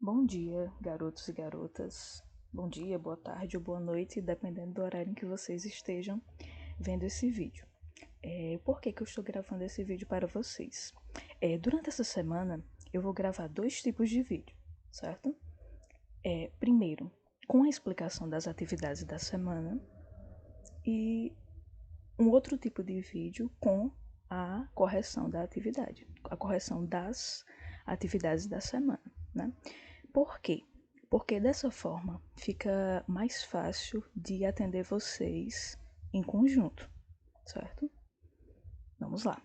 Bom dia, garotos e garotas. Bom dia, boa tarde ou boa noite, dependendo do horário em que vocês estejam vendo esse vídeo. Por que eu estou gravando esse vídeo para vocês? Durante essa semana, eu vou gravar dois tipos de vídeo, certo? Primeiro, com a explicação das atividades da semana e um outro tipo de vídeo com a correção da atividade, a correção das atividades da semana, né? Por quê? Porque dessa forma fica mais fácil de atender vocês em conjunto, certo? Vamos lá.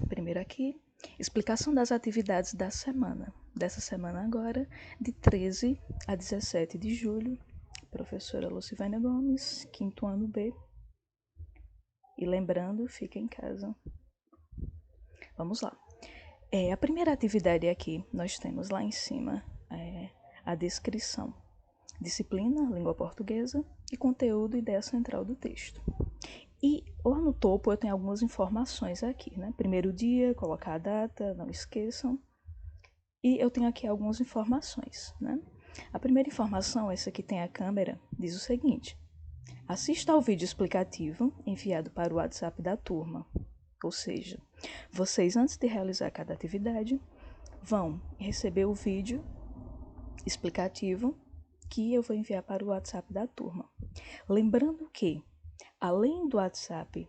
Primeiro aqui, explicação das atividades da semana. Dessa semana agora, de 13 a 17 de julho, professora Lucivânia Gomes, quinto ano B. E lembrando, fica em casa. Vamos lá. A primeira atividade aqui, nós temos lá em cima a descrição. Disciplina, língua portuguesa e conteúdo e ideia central do texto. E lá no topo eu tenho algumas informações aqui, né? Primeiro dia, colocar a data, não esqueçam. E eu tenho aqui algumas informações, né? A primeira informação, essa aqui tem a câmera, diz o seguinte: assista ao vídeo explicativo enviado para o WhatsApp da turma. Ou seja, vocês, antes de realizar cada atividade, vão receber o vídeo explicativo que eu vou enviar para o WhatsApp da turma. Lembrando que, além do WhatsApp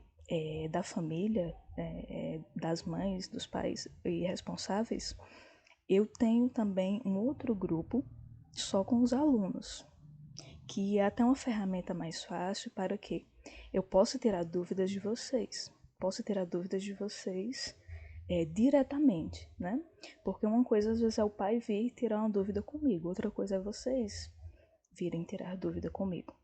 da família, das mães, dos pais e responsáveis, eu tenho também um outro grupo só com os alunos, que é até uma ferramenta mais fácil para que eu possa tirar dúvidas de vocês. Diretamente, né? Porque uma coisa às vezes é o pai vir tirar uma dúvida comigo, outra coisa é vocês virem tirar dúvida comigo,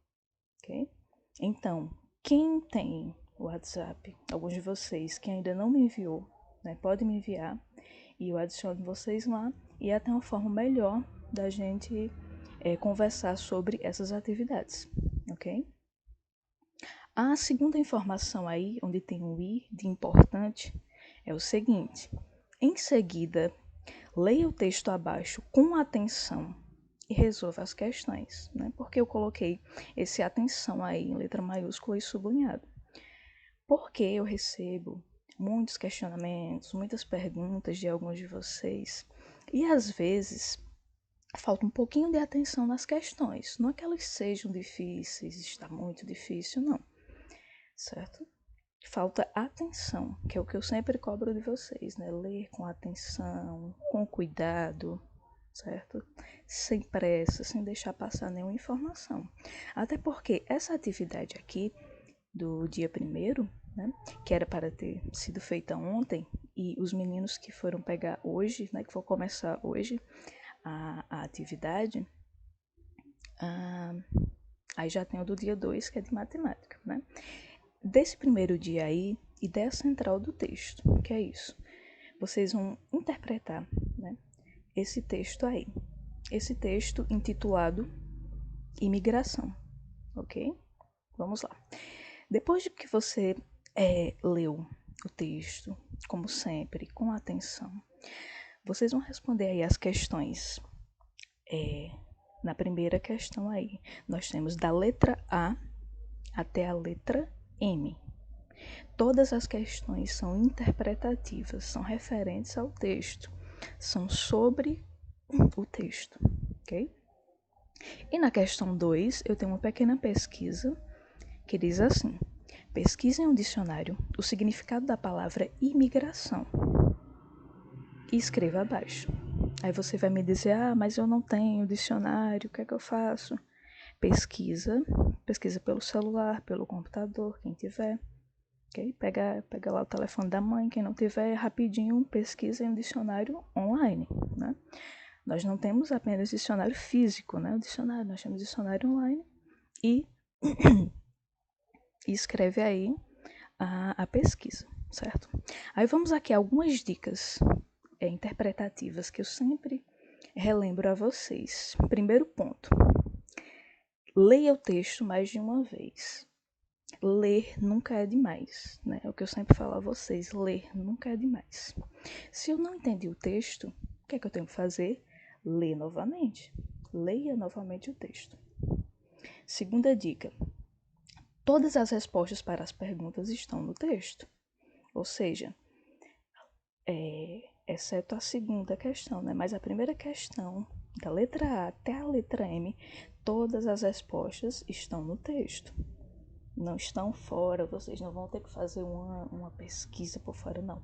ok? Então, quem tem o WhatsApp, alguns de vocês que ainda não me enviou, né, pode me enviar e eu adiciono vocês lá e é até uma forma melhor da gente conversar sobre essas atividades, ok? A segunda informação aí, onde tem um i de importante, é o seguinte: em seguida, leia o texto abaixo com atenção e resolva as questões, né? Porque eu coloquei esse atenção aí em letra maiúscula e sublinhado. Porque eu recebo muitos questionamentos, muitas perguntas de alguns de vocês e às vezes falta um pouquinho de atenção nas questões. Não é que elas sejam difíceis, está muito difícil, não, certo? Falta atenção, que é o que eu sempre cobro de vocês, né? Ler com atenção, com cuidado, certo? Sem pressa, sem deixar passar nenhuma informação. Até porque essa atividade aqui do dia 1º, né, que era para ter sido feita ontem, e os meninos que foram pegar hoje, né, que vão começar hoje a atividade, aí já tem o do dia 2, que é de matemática, né? Desse primeiro dia aí, ideia central do texto, que é isso. Vocês vão interpretar, né, esse texto aí. Esse texto intitulado Imigração, ok? Vamos lá. Depois de que você leu o texto, como sempre, com atenção, vocês vão responder aí as questões. Na primeira questão aí, nós temos da letra A até a letra M. Todas as questões são interpretativas, são referentes ao texto, são sobre o texto, ok? E na questão 2, eu tenho uma pequena pesquisa que diz assim: pesquisa em um dicionário o significado da palavra imigração e escreva abaixo. Aí você vai me dizer: ah, mas eu não tenho dicionário, o que é que eu faço? Pesquisa pelo celular, pelo computador, quem tiver. Okay? Pega lá o telefone da mãe, quem não tiver, rapidinho pesquisa em um dicionário online, né? Nós não temos apenas dicionário físico, né? O dicionário, nós temos dicionário online e escreve aí a pesquisa, certo? Aí vamos aqui a algumas dicas interpretativas que eu sempre relembro a vocês. Primeiro ponto: leia o texto mais de uma vez. Ler nunca é demais, né? É o que eu sempre falo a vocês, ler nunca é demais. Se eu não entendi o texto, o que é que eu tenho que fazer? Lê novamente. Leia novamente o texto. Segunda dica. Todas as respostas para as perguntas estão no texto. Ou seja, exceto a segunda questão, né? Mas a primeira questão, da letra A até a letra M, todas as respostas estão no texto. Não estão fora, vocês não vão ter que fazer uma pesquisa por fora, não.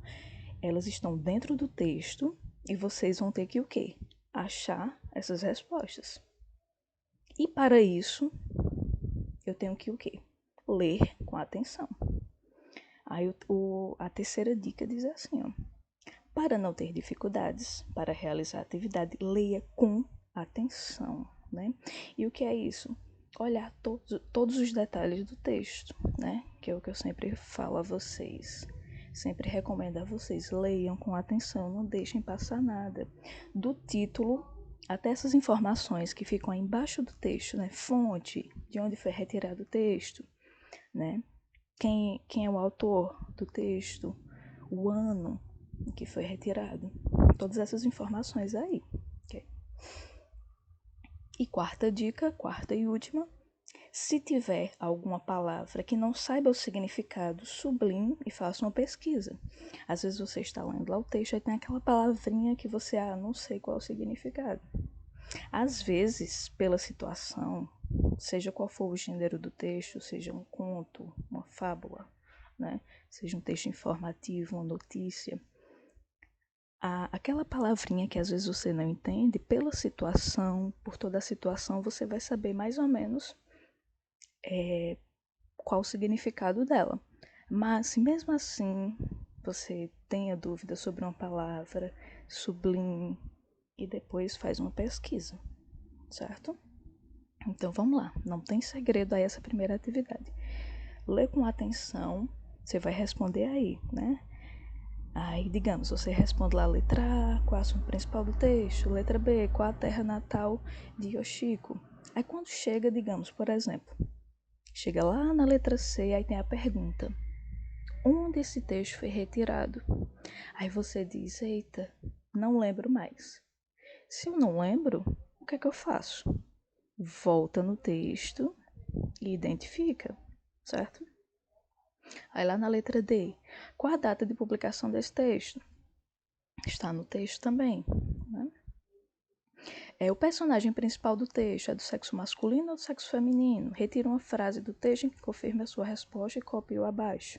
Elas estão dentro do texto e vocês vão ter que o quê? Achar essas respostas. E para isso, eu tenho que o quê? Ler com atenção. Aí a terceira dica diz assim, ó. Para não ter dificuldades para realizar a atividade, leia com atenção, né? E o que é isso? Olhar todos os detalhes do texto, né? Que é o que eu sempre falo a vocês. Sempre recomendo a vocês, leiam com atenção, não deixem passar nada. Do título até essas informações que ficam aí embaixo do texto, né? Fonte, de onde foi retirado o texto, né? Quem é o autor do texto, o ano em que foi retirado. Todas essas informações aí. Okay? E quarta dica, quarta e última. Se tiver alguma palavra que não saiba o significado, sublinhe e faça uma pesquisa. Às vezes você está lendo lá o texto e tem aquela palavrinha que você, não sei qual é o significado. Às vezes, pela situação, seja qual for o gênero do texto, seja um conto, uma fábula, né? Seja um texto informativo, uma notícia, aquela palavrinha que às vezes você não entende, pela situação, por toda a situação, você vai saber mais ou menos qual o significado dela. Mas se mesmo assim você tenha dúvida sobre uma palavra, sublinhe e depois faz uma pesquisa, certo? Então vamos lá, não tem segredo a essa primeira atividade. Lê com atenção, você vai responder aí, né? Aí, digamos, você responde lá a letra A, qual é o assunto principal do texto, letra B, qual a terra natal de Yoshiko. Aí quando chega, digamos, por exemplo, chega lá na letra C, aí tem a pergunta, onde esse texto foi retirado? Aí você diz, eita, não lembro mais. Se eu não lembro, o que é que eu faço? Volta no texto e identifica, certo? Aí lá na letra D, qual a data de publicação desse texto? Está no texto também, né? O personagem principal do texto é do sexo masculino ou do sexo feminino? Retira uma frase do texto em que confirme a sua resposta e copie-o abaixo.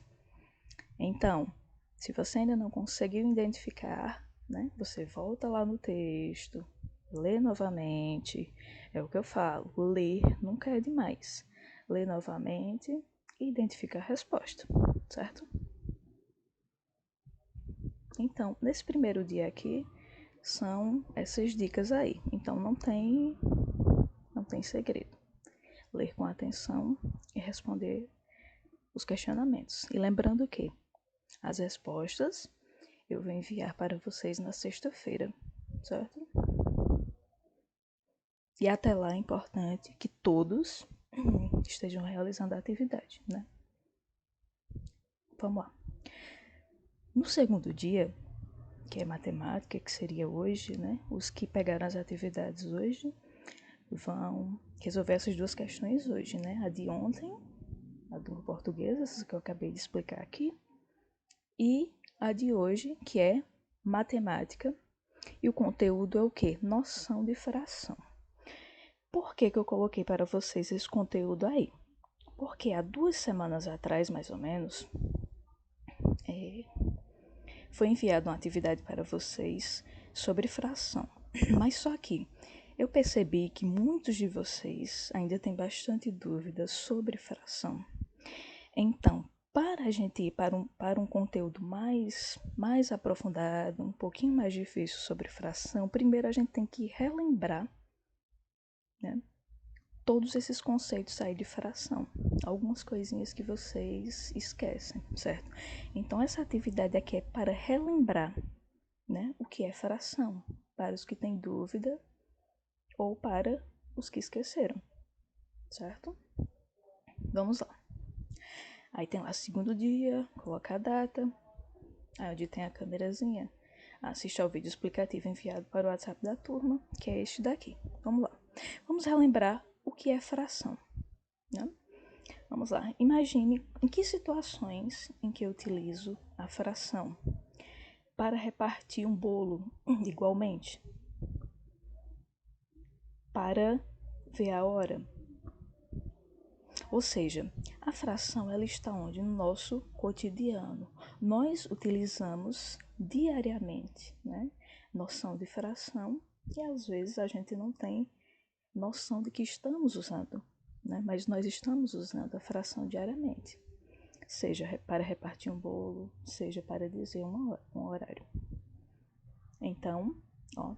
Então, se você ainda não conseguiu identificar, né, você volta lá no texto, lê novamente. É o que eu falo, ler nunca é demais. Lê novamente e identifica a resposta, certo? Então, nesse primeiro dia aqui, são essas dicas aí. Então, não tem segredo. Ler com atenção e responder os questionamentos. E lembrando que as respostas eu vou enviar para vocês na sexta-feira, certo? E até lá é importante que todos estejam realizando a atividade, né? Vamos lá. No segundo dia, que é matemática, que seria hoje, né? Os que pegaram as atividades hoje vão resolver essas duas questões hoje, né? A de ontem, a do português, essa que eu acabei de explicar aqui, e a de hoje, que é matemática, e o conteúdo é o quê? Noção de fração. Por que eu coloquei para vocês esse conteúdo aí? Porque há 2 semanas atrás, mais ou menos, foi enviada uma atividade para vocês sobre fração. Mas só que eu percebi que muitos de vocês ainda têm bastante dúvidas sobre fração. Então, para a gente ir para um conteúdo mais aprofundado, um pouquinho mais difícil sobre fração, primeiro a gente tem que relembrar, né, todos esses conceitos aí de fração. Algumas coisinhas que vocês esquecem, certo? Então, essa atividade aqui é para relembrar, né, o que é fração, para os que têm dúvida ou para os que esqueceram, certo? Vamos lá. Aí tem lá segundo dia, coloca a data, aí onde tem a câmerazinha, assista ao vídeo explicativo enviado para o WhatsApp da turma, que é este daqui. Vamos lá. Vamos relembrar o que é fração, né? Vamos lá. Imagine em que situações em que eu utilizo a fração para repartir um bolo igualmente, para ver a hora. Ou seja, a fração ela está onde? No nosso cotidiano. Nós utilizamos diariamente, né? Noção de fração e às vezes a gente não tem noção de que estamos usando, né? Mas nós estamos usando a fração diariamente. Seja para repartir um bolo, seja para dizer um horário. Então, ó,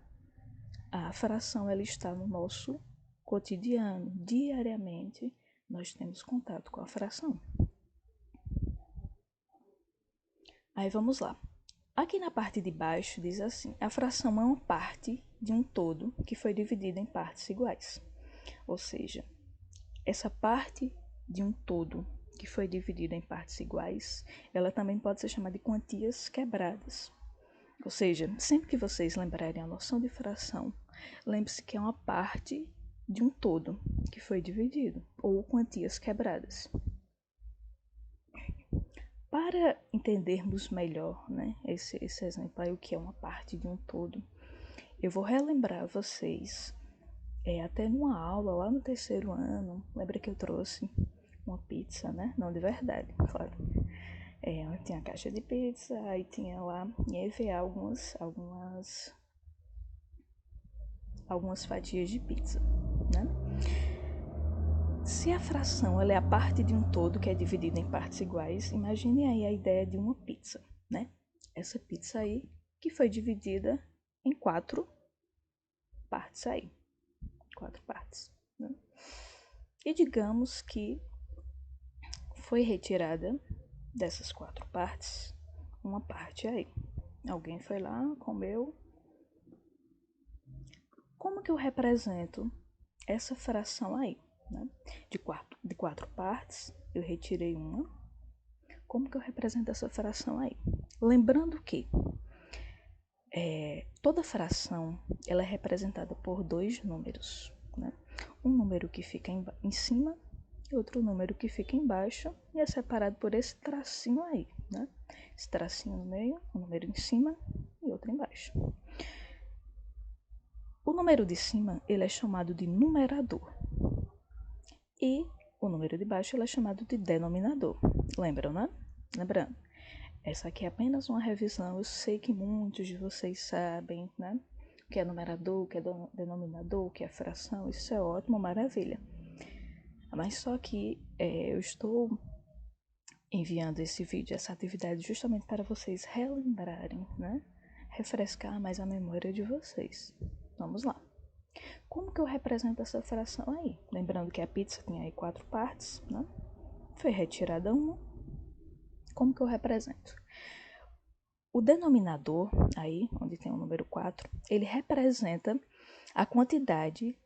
a fração ela está no nosso cotidiano, diariamente nós temos contato com a fração. Aí vamos lá. Aqui na parte de baixo diz assim: a fração é uma parte de um todo que foi dividida em partes iguais. Ou seja, essa parte de um todo que foi dividida em partes iguais, ela também pode ser chamada de quantias quebradas. Ou seja, sempre que vocês lembrarem a noção de fração, lembre-se que é uma parte de um todo que foi dividido, ou quantias quebradas. Para entendermos melhor, né, esse exemplo aí, o que é uma parte de um todo, eu vou relembrar vocês, até numa aula lá no terceiro ano, lembra que eu trouxe uma pizza, né? Não de verdade, claro. Tinha a caixa de pizza, aí tinha lá em EVA algumas fatias de pizza, né? Se a fração ela é a parte de um todo que é dividido em partes iguais, imagine aí a ideia de uma pizza, né? Essa pizza aí que foi dividida em 4 partes aí, 4 partes, né? E digamos que foi retirada dessas 4 partes uma parte aí. Alguém foi lá, comeu. Como que eu represento essa fração aí, né? De quatro partes, eu retirei uma. Como que eu represento essa fração aí? Lembrando que toda fração ela é representada por 2 números, né? Um número que fica em cima e outro número que fica embaixo e é separado por esse tracinho aí, né? Esse tracinho no meio, um número em cima e outro embaixo. O número de cima ele é chamado de numerador e o número de baixo ele é chamado de denominador. Lembram, né? Lembrando, essa aqui é apenas uma revisão. Eu sei que muitos de vocês sabem, né? O que é numerador, o que é denominador, o que é fração. Isso é ótimo, maravilha. Mas só que eu estou enviando esse vídeo, essa atividade, justamente para vocês relembrarem, né? Refrescar mais a memória de vocês. Vamos lá. Como que eu represento essa fração aí? Lembrando que a pizza tem aí 4 partes, né? Foi retirada uma. Como que eu represento? O denominador, aí, onde tem o número 4, ele representa a quantidade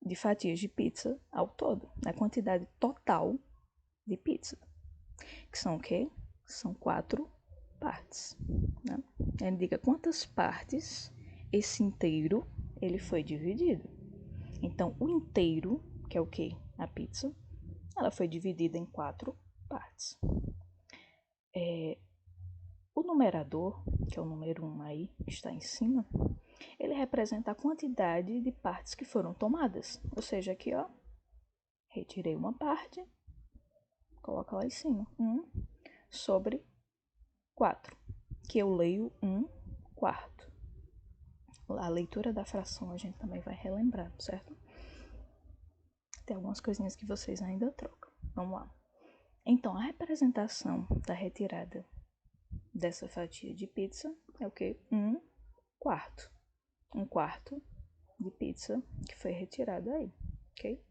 de fatias de pizza ao todo, a quantidade total de pizza. Que são o quê? São 4 partes, né? Ele indica quantas partes esse inteiro ele foi dividido. Então, o inteiro, que é o quê? A pizza, ela foi dividida em 4 partes. O numerador, que é o número 1 aí, está em cima, ele representa a quantidade de partes que foram tomadas. Ou seja, aqui, ó, retirei uma parte, coloca lá em cima, 1 sobre 4, que eu leio 1 quarto. A leitura da fração a gente também vai relembrar, certo? Tem algumas coisinhas que vocês ainda trocam. Vamos lá. Então, a representação da retirada dessa fatia de pizza é o que? 1 quarto. 1 quarto de pizza que foi retirada aí, ok?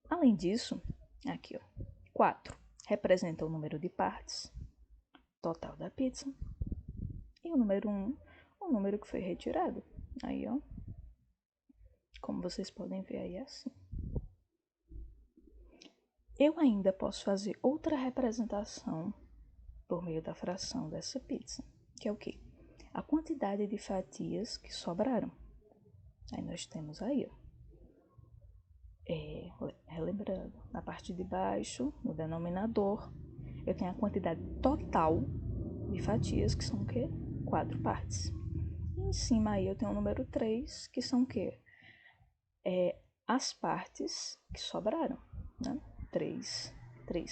Além disso, aqui, ó, 4 representa o número de partes total da pizza e o número 1, o número que foi retirado. Aí, ó, como vocês podem ver aí, é assim. Eu ainda posso fazer outra representação por meio da fração dessa pizza, que é o quê? a quantidade de fatias que sobraram. Aí nós temos aí, ó. Relembrando, na parte de baixo, no denominador, eu tenho a quantidade total de fatias, que são o quê? 4 partes. E em cima aí eu tenho o número 3, que são o quê? As partes que sobraram, né? 3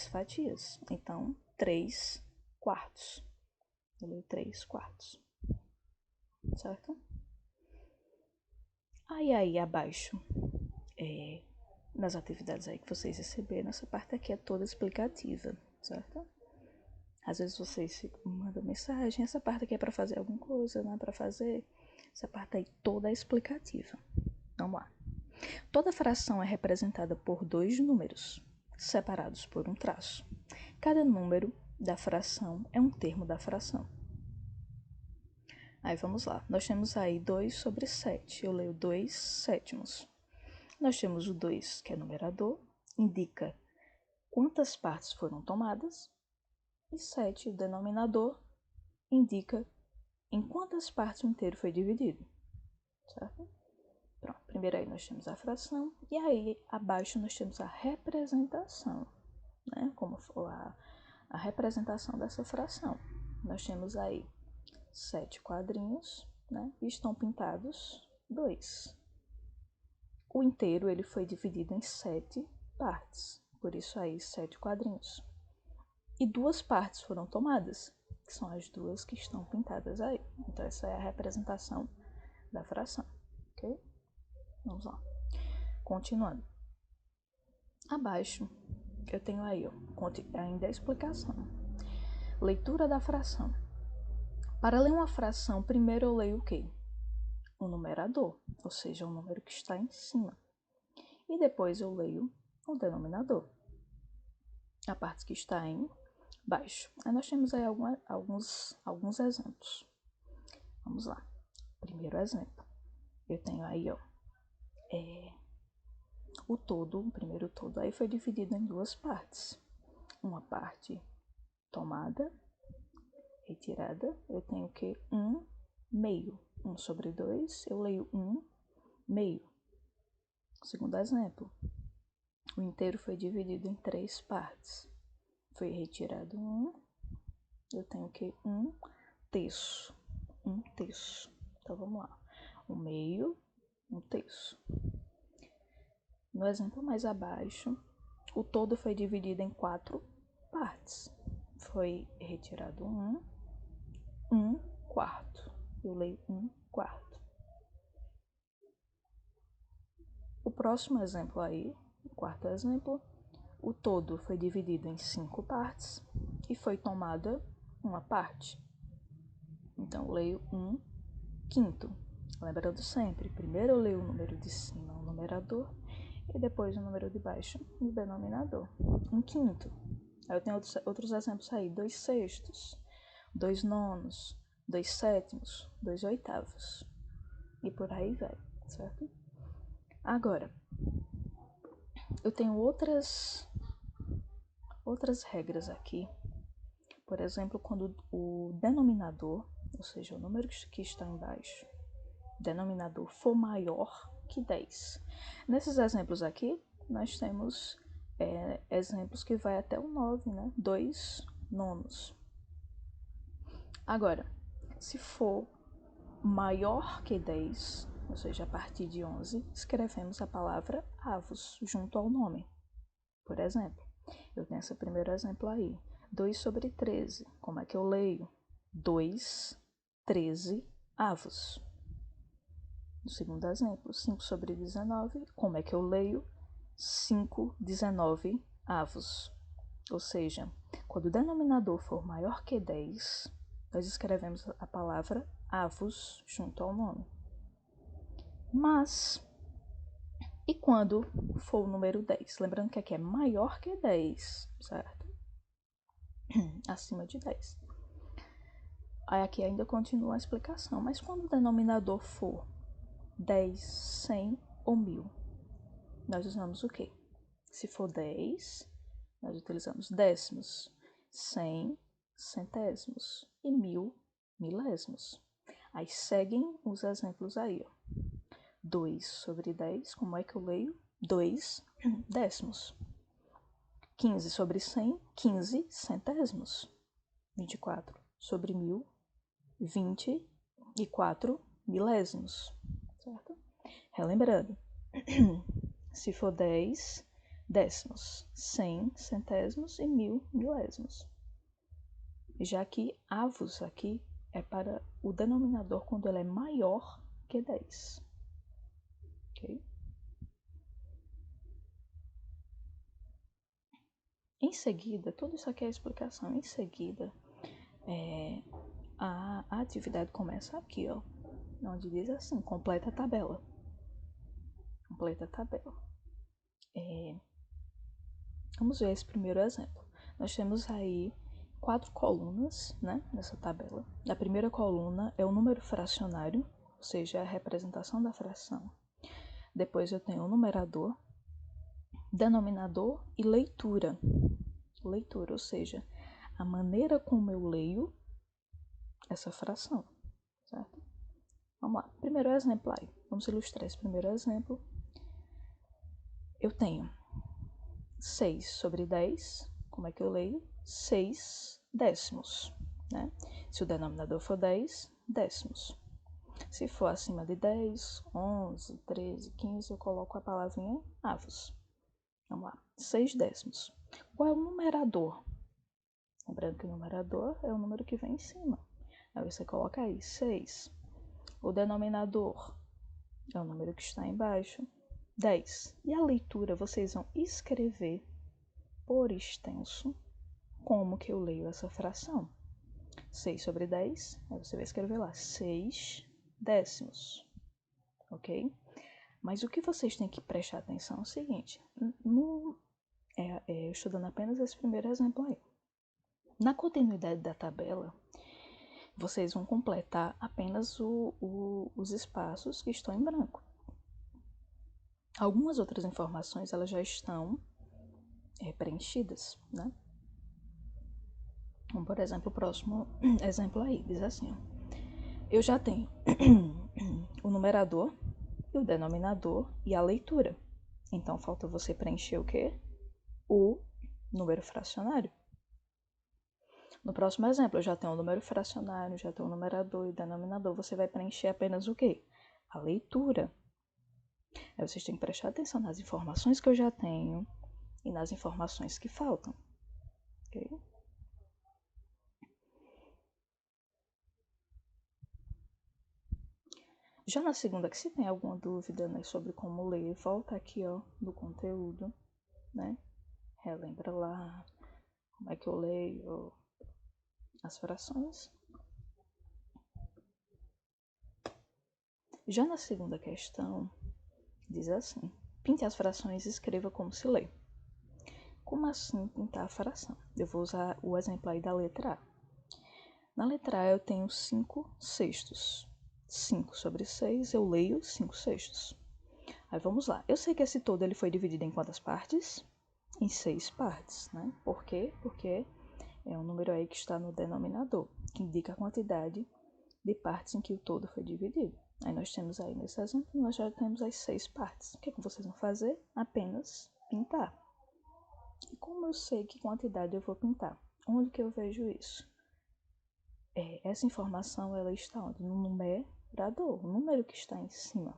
fatias. Então, 3 quartos. Eu leio 3 quartos. Certo? Aí abaixo, nas atividades aí que vocês receberam, essa parte aqui é toda explicativa, certo? Às vezes vocês mandam mensagem, essa parte aqui é para fazer alguma coisa, não é para fazer. Essa parte aí toda é explicativa. Vamos lá. Toda fração é representada por 2 números, separados por um traço. Cada número da fração é um termo da fração. Aí vamos lá. Nós temos aí 2 sobre 7. Eu leio 2 sétimos. Nós temos o 2, que é numerador, indica quantas partes foram tomadas. E 7, o denominador, indica em quantas partes o inteiro foi dividido. Certo? Pronto, primeiro aí nós temos a fração, e aí abaixo nós temos a representação, né? Como for a representação dessa fração. Nós temos aí 7 quadrinhos, né? E estão pintados 2. O inteiro ele foi dividido em 7 partes, por isso aí 7 quadrinhos. E 2 partes foram tomadas, que são as 2 que estão pintadas aí. Então essa é a representação da fração, ok? Vamos lá. Continuando. Abaixo, eu tenho aí, ó, ainda a explicação. Leitura da fração. Para ler uma fração, primeiro eu leio o quê? O numerador, ou seja, o número que está em cima. E depois eu leio o denominador, a parte que está em baixo. Aí nós temos aí alguns exemplos. Vamos lá. Primeiro exemplo. Eu tenho aí, ó, o primeiro todo, aí foi dividido em 2 partes. Uma parte tomada, retirada, eu tenho o que? 1 meio. 1 sobre 2, eu leio 1 meio. Segundo exemplo, o inteiro foi dividido em 3 partes. Foi retirado 1, eu tenho o que? 1 terço. 1 terço. Então vamos lá. O meio, 1 terço. No exemplo mais abaixo, o todo foi dividido em 4 partes. Foi retirado 1 quarto. Eu leio 1 quarto. O próximo exemplo aí, o quarto exemplo, o todo foi dividido em 5 partes e foi tomada uma parte. Então, eu leio 1 quinto. Lembrando sempre, primeiro eu leio o número de cima, o numerador, e depois o número de baixo, o denominador. 1 quinto. Aí eu tenho outros exemplos aí, 2 sextos, 2 nonos, 2 sétimos, 2 oitavos. E por aí vai, certo? Agora, eu tenho outras regras aqui. Por exemplo, quando o denominador, ou seja, o número que está embaixo, denominador for maior que 10. Nesses exemplos aqui, nós temos exemplos que vai até o 9, né? 2 nonos. Agora, se for maior que 10, ou seja, a partir de 11, escrevemos a palavra avos junto ao nome. Por exemplo, eu tenho esse primeiro exemplo aí, 2 sobre 13. Como é que eu leio? 2, 13 avos. No segundo exemplo, 5 sobre 19. Como é que eu leio? 5, 19 avos. Ou seja, quando o denominador for maior que 10, nós escrevemos a palavra avos junto ao nome. Mas, e quando for o número 10? Lembrando que aqui é maior que 10, certo? Acima de 10. Aí aqui ainda continua a explicação. Mas quando o denominador for 10, 100 ou 1000, nós usamos o quê? Se for 10, nós utilizamos décimos, 100, centésimos e 1000, milésimos. Aí seguem os exemplos aí, ó. 2 sobre 10, como é que eu leio? 2 décimos. 15 sobre 100, 15 centésimos. 24 sobre 1000, 24 milésimos, certo? Relembrando, se for 10 décimos, 100 centésimos e 1000 milésimos. Já que avos aqui é para o denominador quando ele é maior que 10. Ok? Em seguida, tudo isso aqui é a explicação. Em seguida, a atividade começa aqui, ó, onde diz assim, completa a tabela. Completa a tabela. Vamos ver esse primeiro exemplo. Nós temos aí 4 colunas, né, nessa tabela. A primeira coluna é o número fracionário, ou seja, a representação da fração. Depois eu tenho o numerador, denominador e leitura. Leitura, ou seja, a maneira como eu leio essa fração, certo? Vamos lá, primeiro exemplo aí. Vamos ilustrar esse primeiro exemplo. Eu tenho 6 sobre 10, como é que eu leio? 6 décimos, né? Se o denominador for 10, décimos. Se for acima de 10, 11, 13, 15, eu coloco a palavrinha avos. Vamos lá, 6 décimos. Qual é o numerador? Lembrando que o numerador é o número que vem em cima. Aí você coloca aí 6. O denominador é o número que está embaixo, 10. E a leitura, vocês vão escrever por extenso como que eu leio essa fração. 6 sobre 10, aí você vai escrever lá 6 décimos, ok? Mas o que vocês têm que prestar atenção é o seguinte, eu estou dando apenas esse primeiro exemplo aí. Na continuidade da tabela, vocês vão completar apenas os espaços que estão em branco. Algumas outras informações elas já estão preenchidas, né? Como, por exemplo, o próximo exemplo aí, diz assim, ó, eu já tenho o numerador, o denominador e a leitura. Então, falta você preencher o quê? O número fracionário. No próximo exemplo, eu já tenho o número fracionário, já tenho o numerador e o denominador. Você vai preencher apenas o quê? A leitura. Aí vocês têm que prestar atenção nas informações que eu já tenho e nas informações que faltam. Ok? Já na segunda, que se tem alguma dúvida, né, sobre como ler, volta aqui, ó, no conteúdo, né? Relembra lá como é que eu leio as frações. Já na segunda questão, diz assim, pinte as frações e escreva como se lê. Como assim pintar a fração? Eu vou usar o exemplo aí da letra A. Na letra A eu tenho 5 sextos. 5 sobre 6, eu leio 5 sextos. Aí vamos lá. Eu sei que esse todo ele foi dividido em quantas partes? Em 6 partes, né? Por quê? Porque é um número aí que está no denominador, que indica a quantidade de partes em que o todo foi dividido. Aí nós temos aí nesse exemplo, nós já temos as 6 partes. O que é que vocês vão fazer? Apenas pintar. E como eu sei que quantidade eu vou pintar? Onde que eu vejo isso? Essa informação ela está onde? No numerador, o número que está em cima.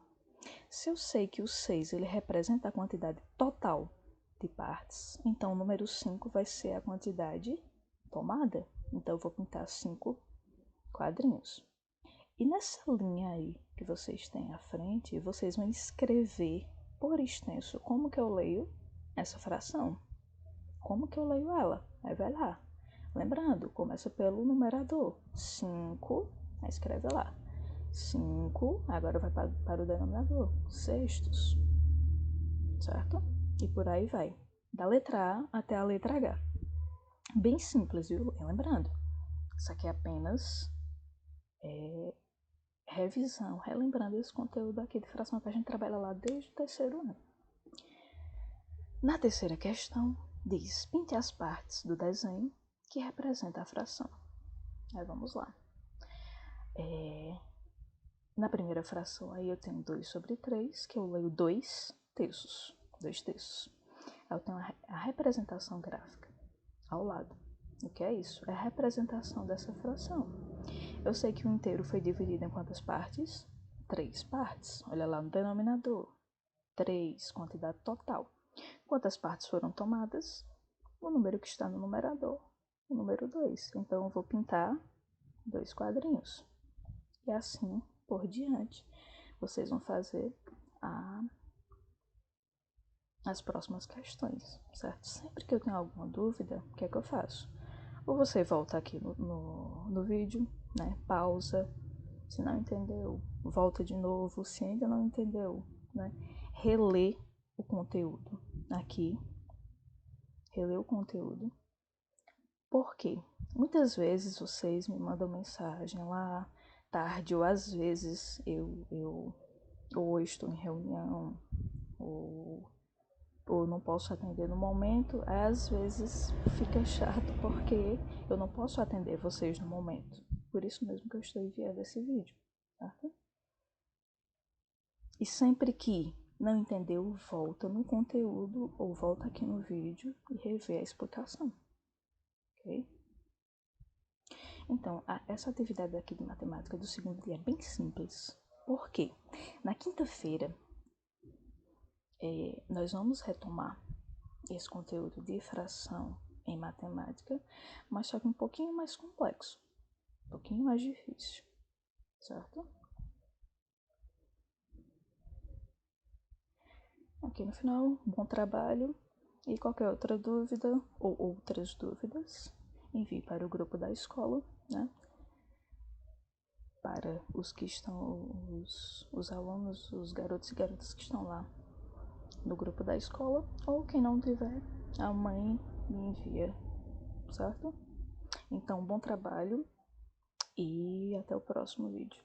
Se eu sei que o 6 ele representa a quantidade total de partes, então o número 5 vai ser a quantidade tomada. Então eu vou pintar 5 quadrinhos. E nessa linha aí que vocês têm à frente, vocês vão escrever por extenso como que eu leio essa fração. Como que eu leio ela? Aí vai lá. Lembrando, começa pelo numerador. 5, aí escreve lá. 5, agora vai para o denominador. Sextos. Certo? E por aí vai. Da letra A até a letra H. Bem simples, viu? E lembrando, isso aqui é apenas revisão, relembrando esse conteúdo aqui de fração que a gente trabalha lá desde o terceiro ano. Na terceira questão, diz, pinte as partes do desenho que representa a fração. Aí vamos lá. Na primeira fração aí eu tenho 2 sobre 3, que eu leio 2 terços. 2 terços. Eu tenho a representação gráfica ao lado. O que é isso? É a representação dessa fração. Eu sei que o inteiro foi dividido em quantas partes? 3 partes. Olha lá no denominador. 3, quantidade total. Quantas partes foram tomadas? O número que está no numerador, o número 2. Então, eu vou pintar 2 quadrinhos. E assim por diante. Vocês vão fazer as próximas questões, certo? Sempre que eu tenho alguma dúvida, o que é que eu faço? Ou você volta aqui no vídeo, né? Pausa. Se não entendeu, volta de novo. Se ainda não entendeu, né? Relê o conteúdo aqui. Relê o conteúdo. Por quê? Muitas vezes vocês me mandam mensagem lá tarde, ou às vezes ou estou em reunião, ou não posso atender no momento, às vezes fica chato porque eu não posso atender vocês no momento. Por isso mesmo que eu estou enviando esse vídeo, certo? E sempre que não entendeu, volta no conteúdo ou volta aqui no vídeo e revê a explicação, ok? Então, essa atividade aqui de matemática do segundo dia é bem simples. Por quê? Na quinta-feira, nós vamos retomar esse conteúdo de fração em matemática, mas só que um pouquinho mais complexo, um pouquinho mais difícil, certo? Aqui no final, bom trabalho e qualquer outra dúvida ou outras dúvidas, envie para o grupo da escola, né? Para os que estão, os alunos, os garotos e garotas que estão lá no grupo da escola, ou quem não tiver, a mãe me envia, certo? Então, bom trabalho e até o próximo vídeo.